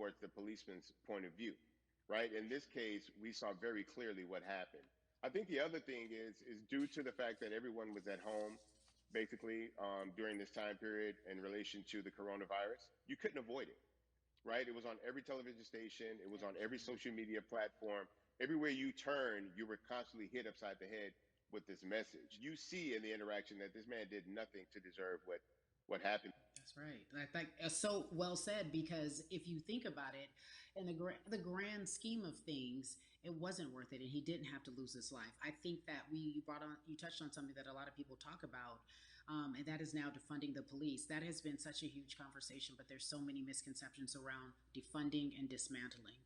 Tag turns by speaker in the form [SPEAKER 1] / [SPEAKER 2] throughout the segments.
[SPEAKER 1] towards the policeman's point of view, right? In this case, we saw very clearly what happened. I think the other thing is due to the fact that everyone was at home, basically during this time period in relation to the coronavirus. You couldn't avoid it, right? It was on every television station. It was on every
[SPEAKER 2] Absolutely.
[SPEAKER 1] social media platform. Everywhere you turn, you were constantly hit upside the head with this message. You see in the interaction that this man did nothing to deserve what happened.
[SPEAKER 2] That's right. I think so well said, because if you think about it, in the grand scheme of things, it wasn't worth it, and he didn't have to lose his life. I think that you touched on something that a lot of people talk about, and that is now defunding the police. That has been such a huge conversation, but there's so many misconceptions around defunding and dismantling.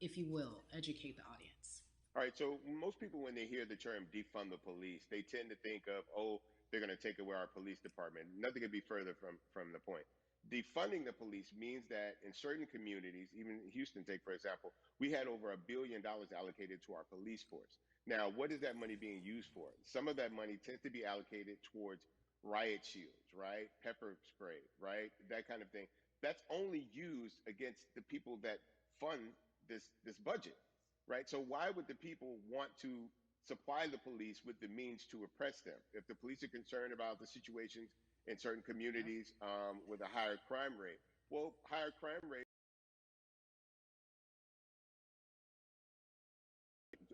[SPEAKER 2] If you will, educate the audience.
[SPEAKER 1] All right, so most people, when they hear the term defund the police, they tend to think of, oh, they're going to take away our police department. Nothing could be further from the point. Defunding the police means that in certain communities, even Houston, take for example, we had over $1 billion allocated to our police force. Now, what is that money being used for? Some of that money tends to be allocated towards riot shields, right? Pepper spray, right? That kind of thing. That's only used against the people that fund this budget, right? So why would the people want to supply the police with the means to oppress them? If the police are concerned about the situations in certain
[SPEAKER 2] Yep.
[SPEAKER 1] communities with a higher crime rate, well, higher crime rate,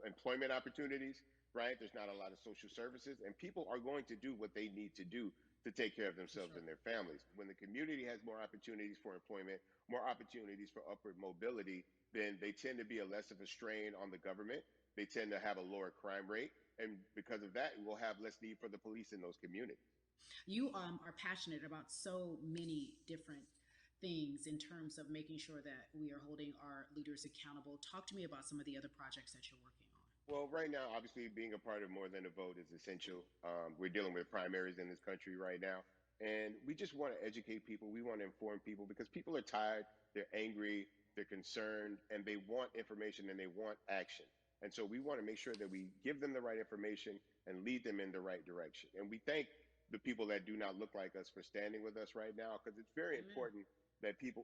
[SPEAKER 1] employment opportunities, right? There's not a lot of social services, and people are going to do what they need to do to take care of
[SPEAKER 2] For
[SPEAKER 1] themselves
[SPEAKER 2] sure.
[SPEAKER 1] and their families. When the community has more opportunities for employment, more opportunities for upward mobility, then they tend to be a less of a strain on the government. They tend to have a lower crime rate. And because of that, we'll have less need for the police in those communities.
[SPEAKER 2] You are passionate about so many different things in terms of making sure that we are holding our leaders accountable. Talk to me about some of the other projects that you're working on.
[SPEAKER 1] Well, right now, obviously, being a part of More Than a Vote is essential. We're dealing with primaries in this country right now, and we just want to educate people. We want to inform people because people are tired, they're angry, they're concerned, and they want information and they want action. And so we want to make sure that we give them the right information and lead them in the right direction. And we thank the people that do not look like us for standing with us right now because it's very
[SPEAKER 2] Amen.
[SPEAKER 1] important that people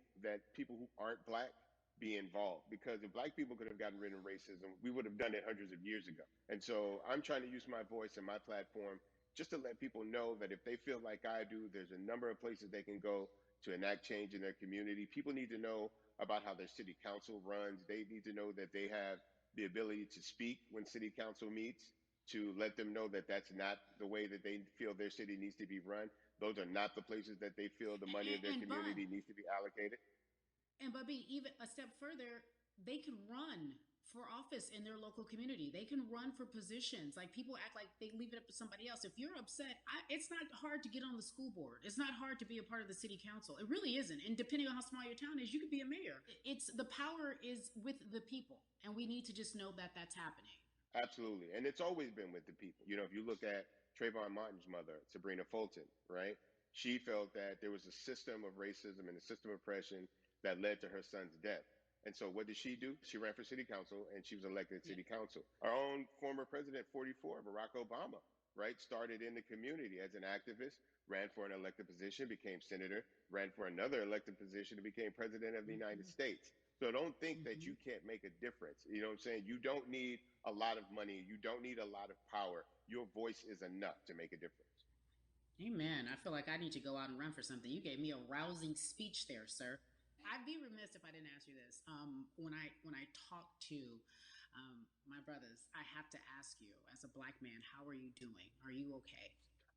[SPEAKER 1] who aren't black be involved because if black people could have gotten rid of racism, we would have done it hundreds of years ago. And so I'm trying to use my voice and my platform just to let people know that if they feel like I do, there's a number of places they can go to enact change in their community. People need to know about how their city council runs. They need to know that they have the ability to speak when city council meets, to let them know that that's not the way that they feel their city needs to be run. Those are not the places that they feel the money of their
[SPEAKER 2] And
[SPEAKER 1] community
[SPEAKER 2] Bud,
[SPEAKER 1] needs to be allocated.
[SPEAKER 2] and Bubby, even a step further, they can run for office in their local community. They can run for positions. Like, people act like they leave it up to somebody else. If you're upset, it's not hard to get on the school board. It's not hard to be a part of the city council. It really isn't. And depending on how small your town is, you could be a mayor. It's the power is with the people, and we need to just know that that's happening.
[SPEAKER 1] Absolutely. And it's always been with the people. You know, if you look at Trayvon Martin's mother, Sabrina Fulton, right? She felt that there was a system of racism and a system of oppression that led to her son's death. And so what did she do? She ran for city council and she was elected
[SPEAKER 2] Yeah.
[SPEAKER 1] city council. Our own former president, 44, Barack Obama, right? Started in the community as an activist, ran for an elected position, became senator, ran for another elected position, and became president of the United States. So don't think that you can't make a difference. You know what I'm saying? You don't need a lot of money. You don't need a lot of power. Your voice is enough to make a difference.
[SPEAKER 2] Amen. I feel like I need to go out and run for something. You gave me a rousing speech there, sir. I'd be remiss if I didn't ask you this. When I talk to my brothers, I have to ask you, as a black man, how are you doing? Are you okay?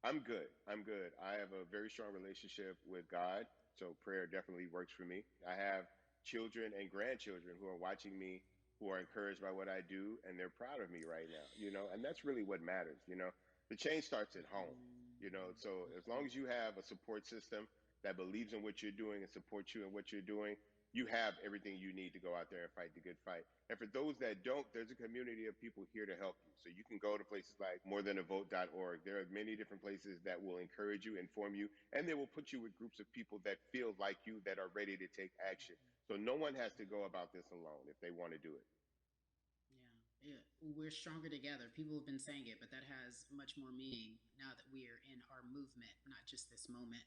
[SPEAKER 1] I'm good. I'm good. I have a very strong relationship with God. So prayer definitely works for me. I have children and grandchildren who are watching me, who are encouraged by what I do, and they're proud of me right now, you know, and that's really what matters, you know. The change starts at home, you know. So as long as you have a support system that believes in what you're doing and supports you in what you're doing, you have everything you need to go out there and fight the good fight. And for those that don't, there's a community of people here to help you. So you can go to places like morethanavote.org. There are many different places that will encourage you, inform you, and they will put you with groups of people that feel like you, that are ready to take action. So no one has to go about this alone if they want to do it.
[SPEAKER 2] Yeah, yeah. We're stronger together. People have been saying it, but that has much more meaning now that we are in our movement, not just this moment.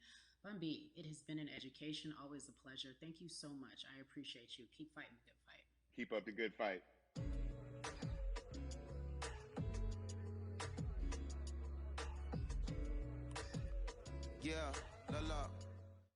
[SPEAKER 2] Bumby, it has been an education, always a pleasure. Thank you so much. I appreciate you. Keep fighting the good fight.
[SPEAKER 1] Keep up the good fight.
[SPEAKER 3] Yeah, la la.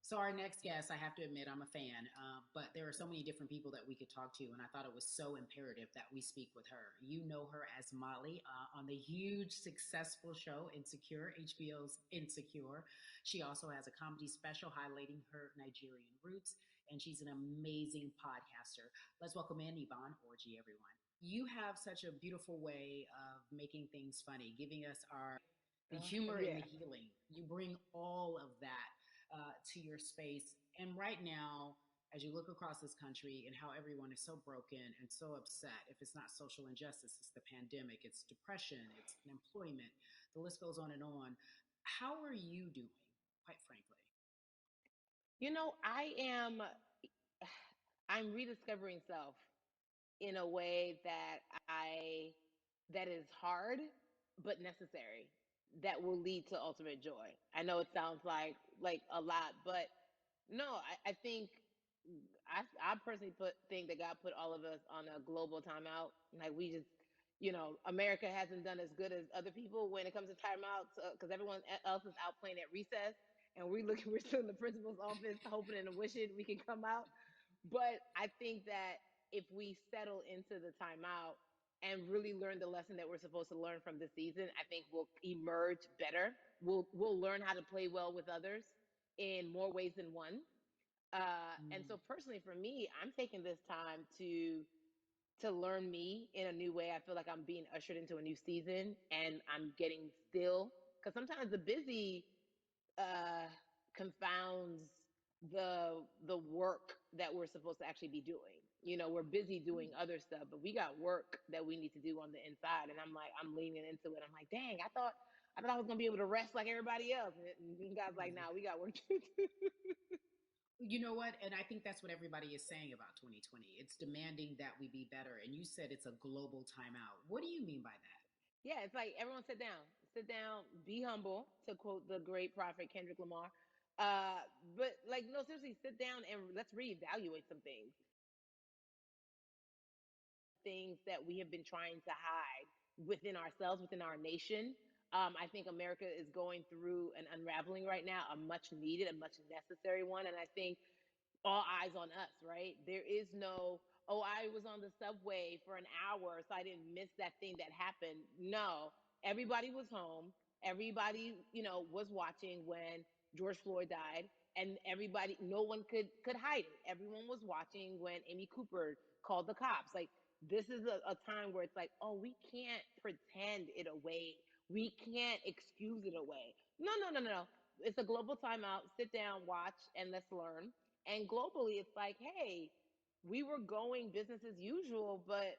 [SPEAKER 2] So, our next guest, I have to admit, I'm a fan, but there are so many different people that we could talk to, and I thought it was so imperative that we speak with her. You know her as Molly on the huge, successful show Insecure, HBO's Insecure. She also has a comedy special highlighting her Nigerian roots, and she's an amazing podcaster. Let's welcome in Yvonne Orji, everyone. You have such a beautiful way of making things funny, giving us the humor and
[SPEAKER 4] Yeah.
[SPEAKER 2] the healing. You bring all of that to your space. And right now, as you look across this country and how everyone is so broken and so upset, if it's not social injustice, it's the pandemic, it's depression, it's unemployment, the list goes on and on. How are you doing, quite frankly?
[SPEAKER 4] I am I'm rediscovering self in a way I that is hard but necessary, that will lead to ultimate joy. I know it sounds like a lot, but no, I think I personally think that God put all of us on a global timeout. Like we just, America hasn't done as good as other people when it comes to timeouts, because everyone else is out playing at recess, and we're still in the principal's office hoping and wishing we can come out. But I think that if we settle into the timeout and really learn the lesson that we're supposed to learn from this season, I think we'll emerge better. We'll learn how to play well with others in more ways than one. And
[SPEAKER 2] Mm.
[SPEAKER 4] so personally for me, I'm taking this time to learn me in a new way. I feel like I'm being ushered into a new season, and I'm getting still, because sometimes the busy uh, confounds the work that we're supposed to actually be doing. We're busy doing other stuff, but we got work that we need to do on the inside. And I'm leaning into it. I'm like, dang, I thought I was gonna be able to rest like everybody else. And God's like, nah, we got work to do.
[SPEAKER 2] You know what? And I think that's what everybody is saying about 2020. It's demanding that we be better. And you said it's a global timeout. What do you mean by that?
[SPEAKER 4] Yeah, it's like everyone sit down, be humble, to quote the great prophet Kendrick Lamar. Uh, but like, no, seriously, sit down and let's reevaluate some things that we have been trying to hide within ourselves, within our nation. I think America is going through an unraveling right now, a much needed, a much necessary one. And I think all eyes on us, right? There is no, oh, I was on the subway for an hour, so I didn't miss that thing that happened. No, everybody was home. Everybody, was watching when George Floyd died, and everybody, no one could hide it. Everyone was watching when Amy Cooper called the cops. Like, this is a time where it's like, oh, we can't pretend it away. We can't excuse it away. No, no, no, no, no. It's a global timeout. Sit down, watch, and let's learn. And globally, it's like, hey, we were going business as usual, but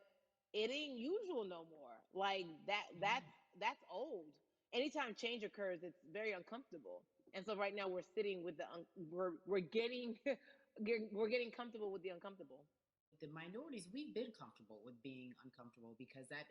[SPEAKER 4] it ain't usual no more. Like that
[SPEAKER 2] Yeah.
[SPEAKER 4] that's old. Anytime change occurs, it's very uncomfortable. And so right now we're sitting with we're getting we're getting comfortable with the uncomfortable.
[SPEAKER 2] The minorities, we've been comfortable with being uncomfortable because that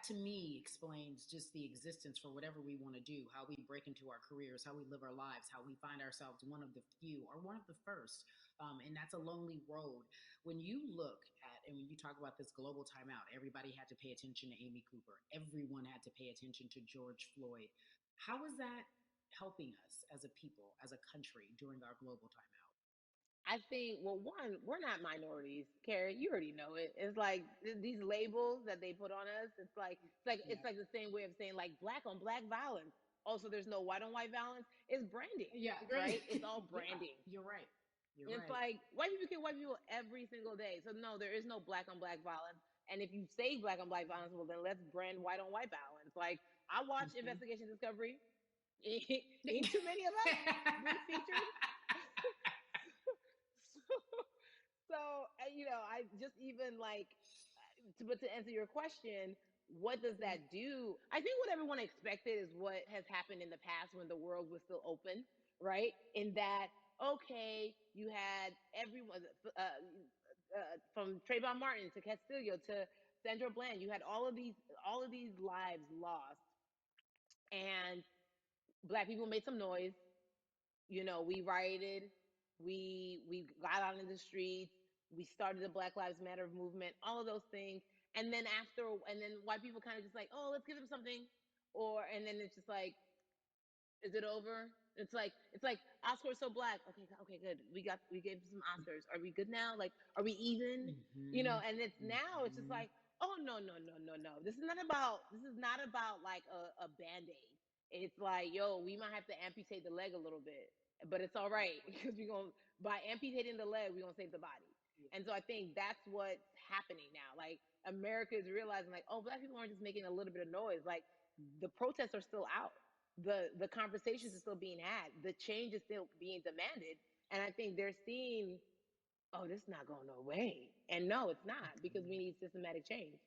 [SPEAKER 2] to me explains just the existence for whatever we want to do, how we break into our careers, how we live our lives, how we find ourselves one of the few or one of the first. And that's a lonely road. When you look at and when you talk about this global timeout, everybody had to pay attention to Amy Cooper, everyone had to pay attention to George Floyd. How is that helping us as a people, as a country during our global timeout?
[SPEAKER 4] I think, well, one, we're not minorities, Carrie. You already know it. It's like these labels that they put on us. It's
[SPEAKER 2] Yeah.
[SPEAKER 4] like the same way of saying like black on black violence. Also, there's no white on white violence. It's branding,
[SPEAKER 2] Yeah, great.
[SPEAKER 4] right? It's all
[SPEAKER 2] Yeah,
[SPEAKER 4] branding.
[SPEAKER 2] you're right. You're
[SPEAKER 4] It's
[SPEAKER 2] right.
[SPEAKER 4] like white people kill white people every single day. So no, there is no black on black violence. And if you say black on black violence, well then let's brand white on white violence. Like I watch
[SPEAKER 2] Mhm.
[SPEAKER 4] Investigation Discovery. Ain't too many of us being featured. So, I just even like, but to answer your question, what does that do? I think what everyone expected is what has happened in the past when the world was still open, right? In that, okay, you had everyone, from Trayvon Martin to Castillo to Sandra Bland, you had all of these lives lost, and black people made some noise, We rioted, we got out in the streets, we started the Black Lives Matter movement, all of those things. And then white people kind of just like, oh, let's give them something. And then it's just like, is it over? It's like Oscar is so black. Okay, okay, good. We gave some Oscars. Are we good now? Like, are we even?
[SPEAKER 2] Mm-hmm.
[SPEAKER 4] And it's now it's just
[SPEAKER 2] Mm-hmm.
[SPEAKER 4] like, oh, no, no, no, no, no. This is not about like a band-aid. It's like, yo, we might have to amputate the leg a little bit, but it's all right because we're gonna by amputating the leg, we're gonna save the body. And so I think that's what's happening now. Like America is realizing like, oh, black people aren't just making a little bit of noise. Like the protests are still out, the conversations are still being had, the change is still being demanded, and I think they're seeing, oh, this is not going no way, and no, it's not, because we need systematic change.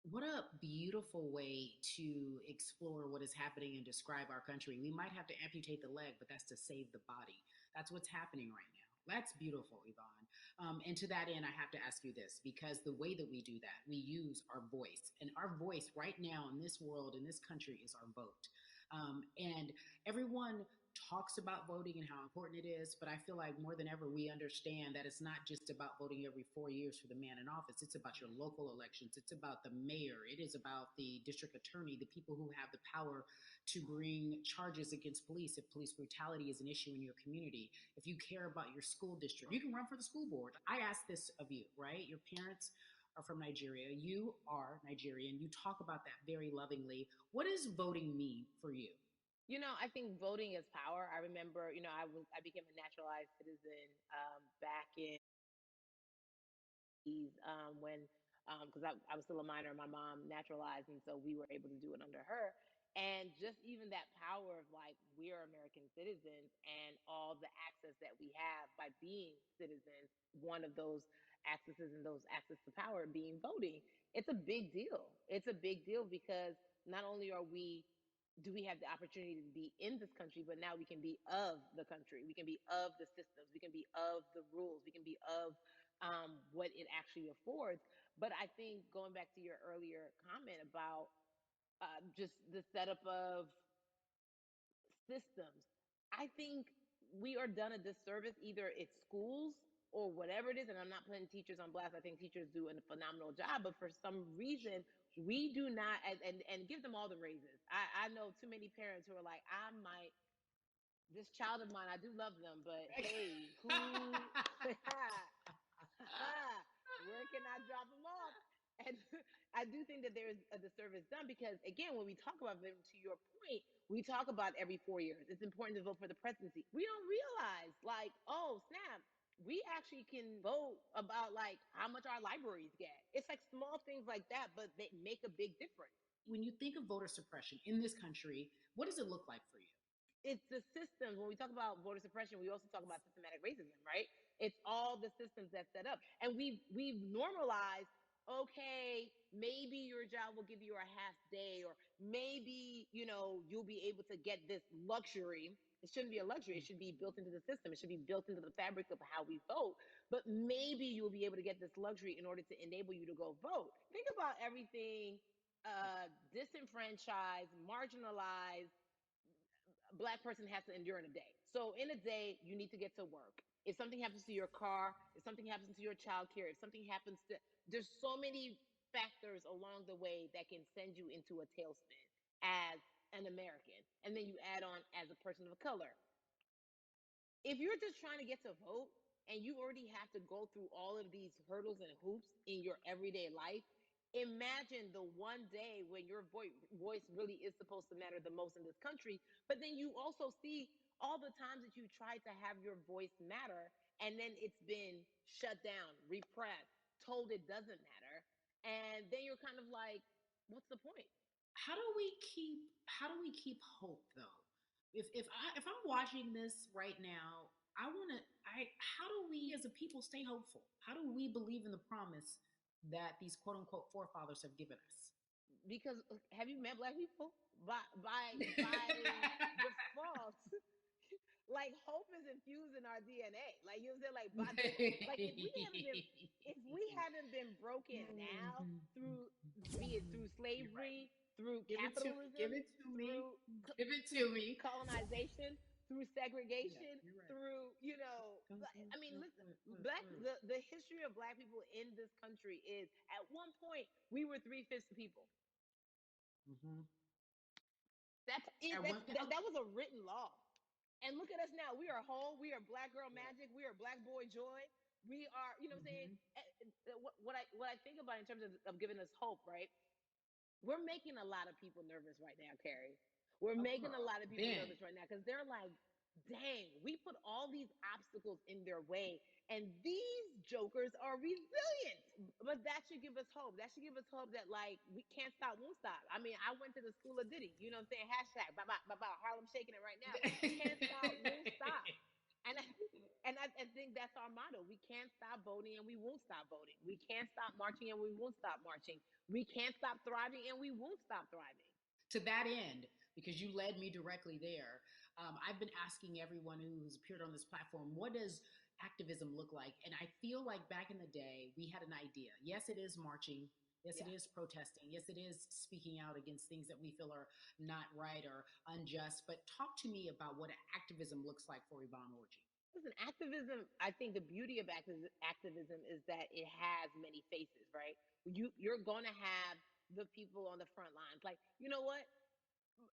[SPEAKER 2] What a beautiful way to explore what is happening and describe our country. We might have to amputate the leg, but that's to save the body. That's what's happening right now. That's beautiful, Yvonne. And to that end, I have to ask you this because the way that we do that, we use our voice. And our voice right now in this world, in this country, is our vote. And everyone talks about voting and how important it is, but I feel like more than ever, we understand that it's not just about voting every 4 years for the man in office. It's about your local elections. It's about the mayor. It is about the district attorney, the people who have the power to bring charges against police if police brutality is an issue in your community. If you care about your school district, you can run for the school board. I ask this of you, right? Your parents are from Nigeria. You are Nigerian. You talk about that very lovingly. What does voting mean for you?
[SPEAKER 4] I think voting is power. I remember, I became a naturalized citizen back in when because I was still a minor, my mom naturalized, and so we were able to do it under her. And just even that power of like we are American citizens and all the access that we have by being citizens, one of those accesses and those access to power being voting, it's a big deal. It's a big deal because not only are we do we have the opportunity to be in this country, but now we can be of the country. We can be of the systems. We can be of the rules. We can be of what it actually affords. But I think going back to your earlier comment about just the setup of systems, I think we are done a disservice. Either it's schools or whatever it is, and I'm not putting teachers on blast. I think teachers do a phenomenal job, but for some reason, we do not, and give them all the raises. I know too many parents who are like, I might, this child of mine, I do love them, but hey, who, where can I drop them off? And I do think that there's a disservice done because, again, when we talk about them, to your point, we talk about every 4 years. It's important to vote for the presidency. We don't realize, like, oh, snap, we actually can vote about, like, how much our libraries get. It's like small things like that, but they make a big difference.
[SPEAKER 2] When you think of voter suppression in this country, what does it look like for you?
[SPEAKER 4] It's the systems. When we talk about voter suppression, we also talk about systematic racism, right? It's all the systems that set up, and we've normalized. Okay, maybe your job will give you a half day, or maybe you'll be able to get this luxury. It shouldn't be a luxury. It should be built into the system. It should be built into the fabric of how we vote. But maybe you'll be able to get this luxury in order to enable you to go vote. Think about everything disenfranchised, marginalized black person has to endure in a day. So in a day, you need to get to work. If something happens to your car, if something happens to your child care, if something happens to, there's so many factors along the way that can send you into a tailspin as an American. And then you add on as a person of color. If you're just trying to get to vote and you already have to go through all of these hurdles and hoops in your everyday life, imagine the one day when your voice really is supposed to matter the most in this country. But then you also see all the times that you tried to have your voice matter and then it's been shut down, repressed, told it doesn't matter. And then you're kind of like, what's the point?
[SPEAKER 2] How do we keep hope though? If I'm watching this right now, I want to I how do we as a people stay hopeful? How do we believe in the promise that these quote unquote forefathers have given us?
[SPEAKER 4] Because have you met black people? By default, like hope is infused in our DNA. Like you know what I'm saying? Like by like if we haven't been broken now through, be it through
[SPEAKER 2] You're right.
[SPEAKER 4] slavery, through
[SPEAKER 2] Give it to me. Give
[SPEAKER 4] capitalism,
[SPEAKER 2] it to me.
[SPEAKER 4] through
[SPEAKER 2] Give it to me.
[SPEAKER 4] colonization, through segregation,
[SPEAKER 2] you're right.
[SPEAKER 4] through, I mean, listen, the history of Black people in this country is, at one point we were 3/5 the people.
[SPEAKER 2] Mm-hmm.
[SPEAKER 4] That's it.
[SPEAKER 2] At one,
[SPEAKER 4] That was a written law. And look at us now. We are whole. We are Black girl magic. We are Black boy joy. We are, you know what I'm saying?
[SPEAKER 2] mm-hmm.
[SPEAKER 4] What I think about in terms of giving us hope, right? We're making a lot of people nervous right now, Carrie. We're
[SPEAKER 2] Oh,
[SPEAKER 4] making a
[SPEAKER 2] girl,
[SPEAKER 4] lot of people
[SPEAKER 2] Ben.
[SPEAKER 4] nervous right now because they're like, dang, we put all these obstacles in their way, and these jokers are resilient. But that should give us hope. That should give us hope that, like, we can't stop, won't stop. I mean, I went to the school of Diddy, you know what I'm saying? Hashtag, Harlem shaking it right now. Can't stop, won't stop. And I think that's our motto. We can't stop voting and we won't stop voting. We can't stop marching and we won't stop marching. We can't stop thriving and we won't stop thriving.
[SPEAKER 2] To that end, because you led me directly there, I've been asking everyone who's appeared on this platform, what does activism look like? And I feel like back in the day, we had an idea. Yes, it is marching. Yes, it
[SPEAKER 4] Yeah.
[SPEAKER 2] is protesting. Yes, it is speaking out against things that we feel are not right or unjust. But talk to me about what activism looks like for Yvonne Orji.
[SPEAKER 4] Listen, activism, I think the beauty of activism is that it has many faces, right? You're going to have the people on the front lines. Like, you know what?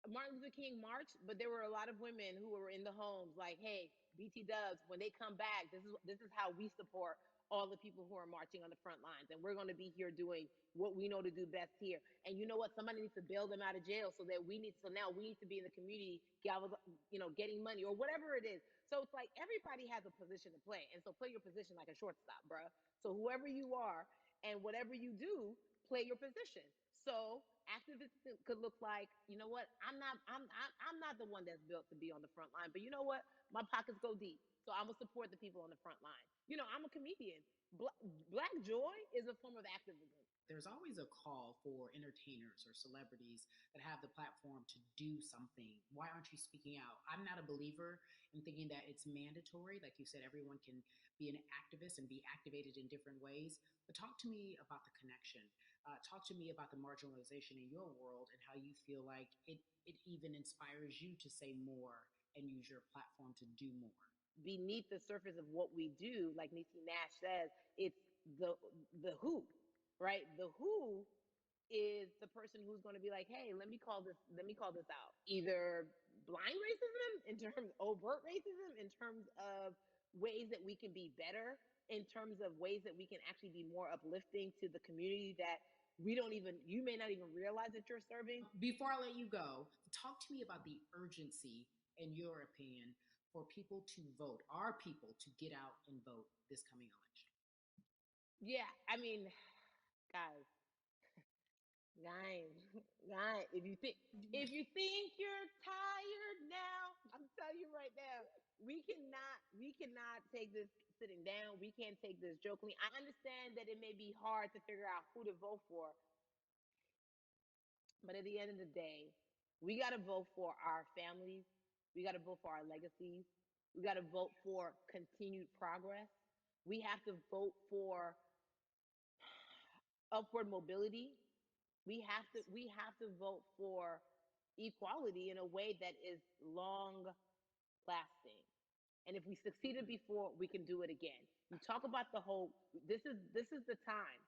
[SPEAKER 4] Martin Luther King marched, but there were a lot of women who were in the homes like, hey, BT Dubs, when they come back, this is how we support all the people who are marching on the front lines. And we're going to be here doing what we know to do best here. And you know what? Somebody needs to bail them out of jail so now we need to be in the community, getting money or whatever it is. So it's like everybody has a position to play. And so play your position like a shortstop, bruh. So whoever you are and whatever you do, play your position. So activism could look like, you know what? I'm not the one that's built to be on the front line, but you know what? My pockets go deep, so I'm gonna support the people on the front line. I'm a comedian. Black joy is a form of activism.
[SPEAKER 2] There's always a call for entertainers or celebrities that have the platform to do something. Why aren't you speaking out? I'm not a believer in thinking that it's mandatory. Like you said, everyone can be an activist and be activated in different ways. But talk to me about the connection. Talk to me about the marginalization in your world and how you feel like it even inspires you to say more and use your platform to do more.
[SPEAKER 4] Beneath the surface of what we do, like Niecy Nash says, it's the who, right? The who is the person who's going to be like, hey, let me call this out. Either blind racism in terms overt racism, in terms of ways that we can be better, in terms of ways that we can actually be more uplifting to the community that you may not even realize that you're serving.
[SPEAKER 2] Before I let you go, talk to me about the urgency, in your opinion, for people to vote, our people to get out and vote this coming election.
[SPEAKER 4] Yeah, I mean, guys, guys, guys, if you think you're tired now, I'm telling you right now, we cannot take this sitting down. We can't take this jokingly. I understand that it may be hard to figure out who to vote for, but at the end of the day, we got to vote for our families. We got to vote for our legacies. We got to vote for continued progress. We have to vote for upward mobility. We have to vote for equality in a way that is long lasting. And if we succeeded before, we can do it again. You talk about the hope. This is the time.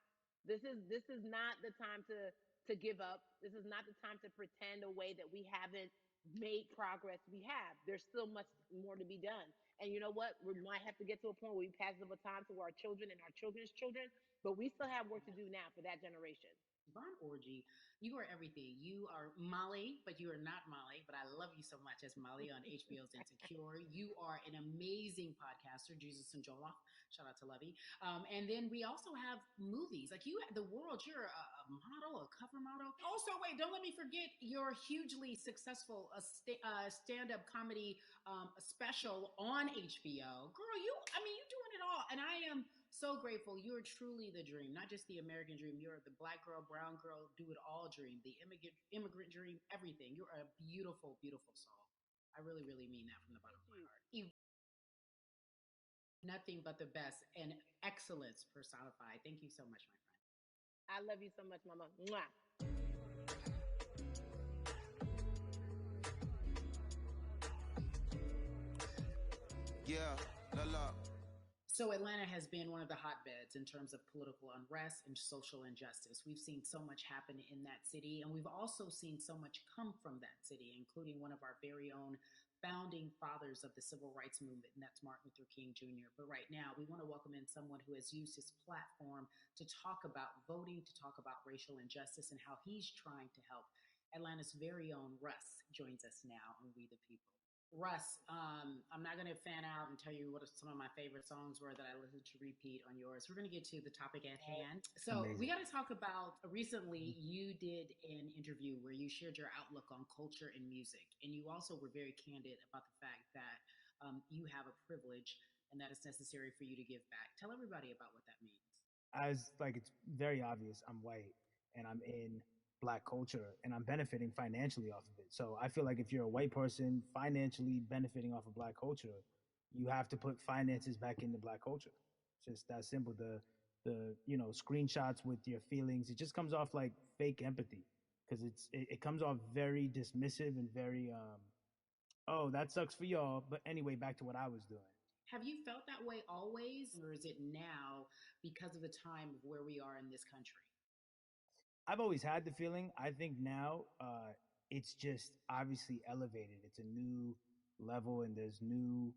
[SPEAKER 4] This is not the time to give up. This is not the time to pretend away that we haven't made progress. We have. There's still much more to be done. And you know what? We might have to get to a point where we pass the baton to our children and our children's children, but we still have work to do now for that generation.
[SPEAKER 2] Yvonne Orji, you are everything. You are Molly, but you are not Molly. But I love you so much as Molly on HBO's Insecure. You are an amazing podcaster, Jesus and Jola. Shout out to Lovey. And then we also have movies. Like you, the world, you're a model, a cover model. Also, wait, don't let me forget your hugely successful stand-up comedy special on HBO. Girl, you doing it all. And I am so grateful. You're truly the dream, not just the American dream. You're the black girl, brown girl, do it all dream, the immigrant dream, everything. You're a beautiful, beautiful soul. I really, really mean that from the bottom of my heart. Nothing but the best and excellence personified. Thank you so much, my friend.
[SPEAKER 4] I love you so much, Mama. Mwah.
[SPEAKER 3] Yeah, la la.
[SPEAKER 2] So Atlanta has been one of the hotbeds in terms of political unrest and social injustice. We've seen so much happen in that city, and we've also seen so much come from that city, including one of our very own founding fathers of the civil rights movement, and that's Martin Luther King Jr. But right now, we want to welcome in someone who has used his platform to talk about voting, to talk about racial injustice, and how he's trying to help. Atlanta's very own Russ joins us now on We the People. Russ, I'm not going to fan out and tell you what some of my favorite songs were that I listened to repeat on yours. We're going to get to the topic at hand. So, we got to talk about recently you did an interview where you shared your outlook on culture and music. And you also were very candid about the fact that you have a privilege and that it's necessary for you to give back. Tell everybody about what that means.
[SPEAKER 5] As like it's very obvious, I'm white and I'm in black culture and I'm benefiting financially off of it. So I feel like if you're a white person financially benefiting off of black culture, you have to put finances back into black culture. Just that simple. The screenshots with your feelings, it just comes off like fake empathy because it comes off very dismissive and very oh, that sucks for y'all. But anyway, back to what I was doing.
[SPEAKER 2] Have you felt that way always, or is it now because of the time of where we are in this country?
[SPEAKER 5] I've always had the feeling. I think now it's just obviously elevated. It's a new level, and there's new,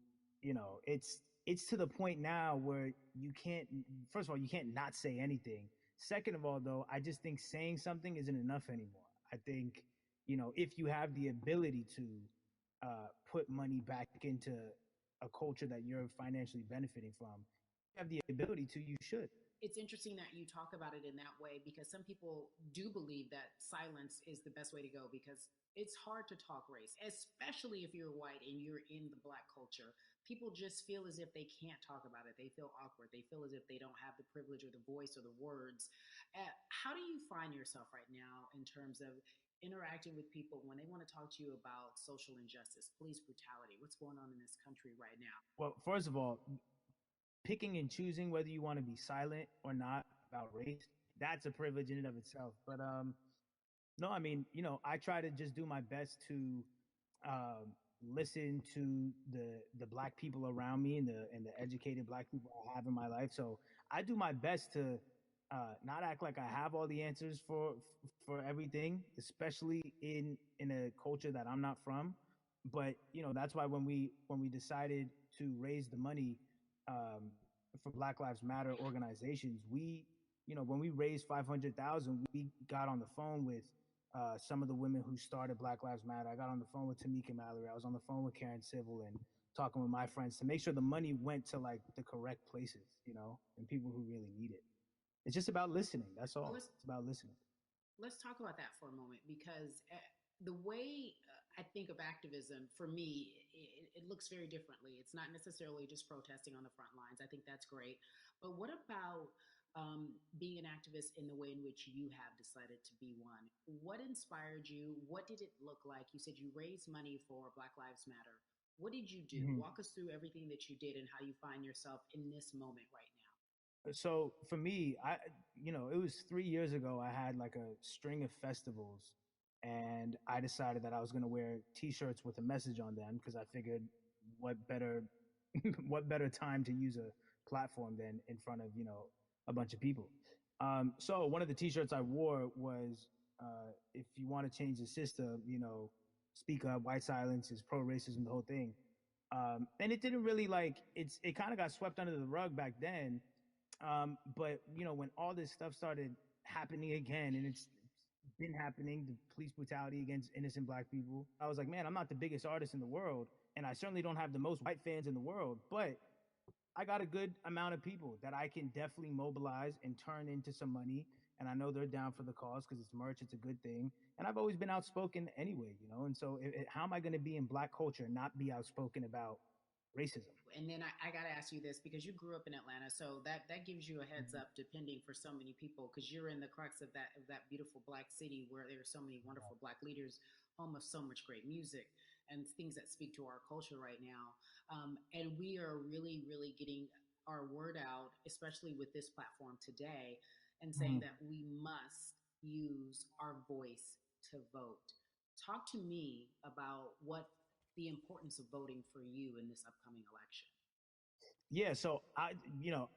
[SPEAKER 5] it's to the point now where you can't. First of all, you can't not say anything. Second of all, though, I just think saying something isn't enough anymore. I think if you have the ability to put money back into a culture that you're financially benefiting from, you have the ability to, you should.
[SPEAKER 2] It's interesting that you talk about it in that way because some people do believe that silence is the best way to go because it's hard to talk race, especially if you're white and you're in the black culture. People just feel as if they can't talk about it. They feel awkward. They feel as if they don't have the privilege or the voice or the words. How do you find yourself right now in terms of interacting with people when they want to talk to you about social injustice, police brutality, what's going on in this country right now?
[SPEAKER 5] Well, first of all, picking and choosing whether you want to be silent or not about race, that's a privilege in and of itself. But no, I mean, I try to just do my best to listen to the black people around me and the educated black people I have in my life. So I do my best to not act like I have all the answers for everything, especially in a culture that I'm not from. But that's why when we decided to raise the money for Black Lives Matter organizations, when we raised 500,000, we got on the phone with some of the women who started Black Lives Matter. I got on the phone with Tamika Mallory. I was on the phone with Karen Civil and talking with my friends to make sure the money went to like the correct places, and people who really need it. It's just about listening. That's all. It's about listening.
[SPEAKER 2] Let's talk about that for a moment because the way I think of activism, for me, it looks very differently. It's not necessarily just protesting on the front lines. I think that's great. But what about being an activist in the way in which you have decided to be one? What inspired you? What did it look like? You said you raised money for Black Lives Matter. What did you do? Mm-hmm. Walk us through everything that you did and how you find yourself in this moment right now.
[SPEAKER 5] So for me, it was 3 years ago. I had like a string of festivals, and I decided that I was going to wear T-shirts with a message on them because I figured, what better, what better time to use a platform than in front of a bunch of people. So one of the T-shirts I wore was, "If you want to change the system, speak up. White silence is pro-racism." The whole thing, and it didn't really it kind of got swept under the rug back then. But when all this stuff started happening again, and it's been happening, the police brutality against innocent black people, I was like, man, I'm not the biggest artist in the world, and I certainly don't have the most white fans in the world, but I got a good amount of people that I can definitely mobilize and turn into some money. And I know they're down for the cause because it's merch, it's a good thing. And I've always been outspoken anyway, and so how am I going to be in black culture and not be outspoken about racism?
[SPEAKER 2] And then I got to ask you this because you grew up in Atlanta, so that gives you a heads up, depending for so many people, because you're in the crux of that beautiful black city where there are so many wonderful black leaders, home of so much great music and things that speak to our culture right now. And we are really, really getting our word out, especially with this platform today, and saying that we must use our voice to vote. Talk to me about what the importance of voting for you in this upcoming election.
[SPEAKER 5] Yeah, so I, you know,